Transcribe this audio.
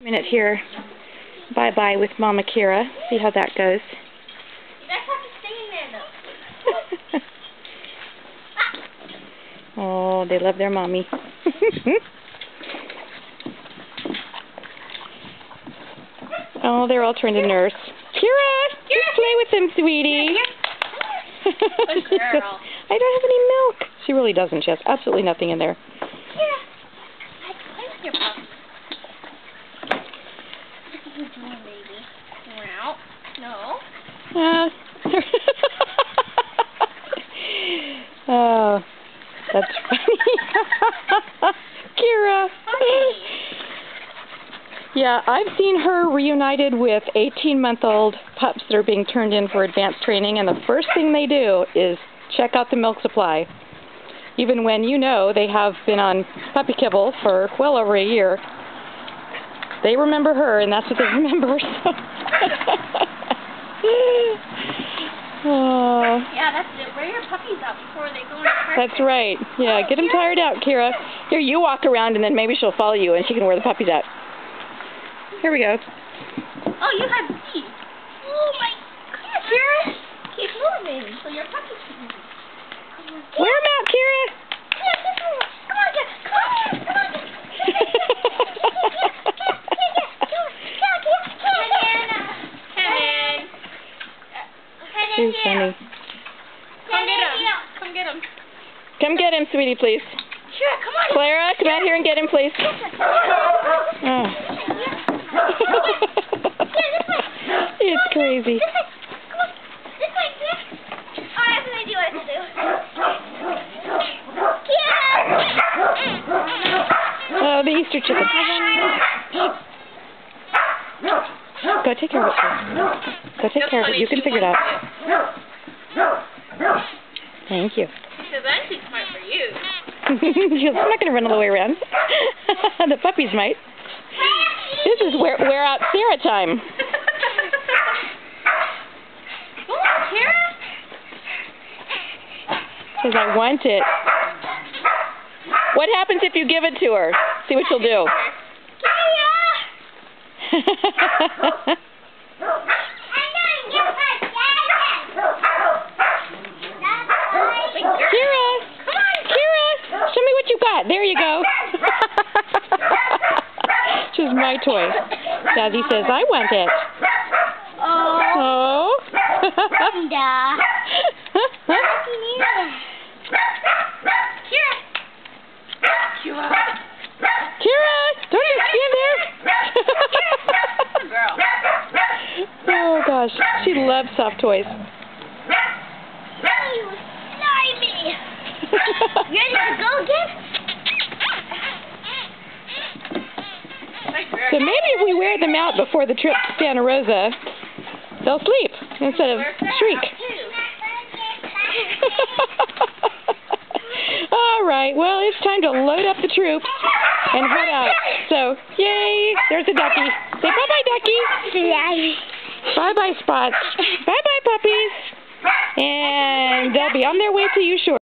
Minute here. Bye-bye with Mama Kira. See how that goes. You guys have to stay in there, though. Oh, they love their mommy. Oh, they're all trying to nurse. Kira! Just play with them, sweetie. Good girl. I don't have any milk. She really doesn't. She has absolutely nothing in there. Kira, I play with your puppy. What are you doing, baby? Wow. No. Oh, that's funny. Kira. Yeah, I've seen her reunited with 18-month-old pups that are being turned in for advanced training, and the first thing they do is check out the milk supply. Even when you know they have been on puppy kibble for well over a year, they remember her, and that's what they remember. So. Oh. Yeah, that's it. Wear your puppies out before they go into practice. That's right. Yeah, get them tired out, Kira. Here, you walk around, and then maybe she'll follow you, and she can wear the puppies out. Here we go. Oh, you have teeth. Oh, my God, Kira. Keep moving so your puppies can move. Wear them out, Kira. Yeah, keep moving. Come on, Kira. Come on, come on, He's funny. Come get him. Come get him. Come get him, sweetie, please. Sure, come on. Clara, come out here and get him, please. Oh. It's crazy. This way, Kira. Oh, I have no idea what to do. Oh, the Easter chicken. Go take care of it, please. Go take care of it. You can figure it out. Thank you. Because I'm too smart for you. I'm not going to run all the way around. The puppies might. This is wear out Sarah time. Come on, Kira. Because I want it. What happens if you give it to her? See what she'll do. There you go. She's my toy. Daddy says, I want it. Oh. Kira, don't you stand there? Oh, gosh. She loves soft toys. Ready to go again? So maybe if we wear them out before the trip to Santa Rosa, they'll sleep instead of shriek. All right, well, it's time to load up the troops and head out. So, yay, there's a ducky. Say bye-bye, ducky. Bye-bye, Spots. Bye-bye, puppies. And they'll be on their way to you shortly.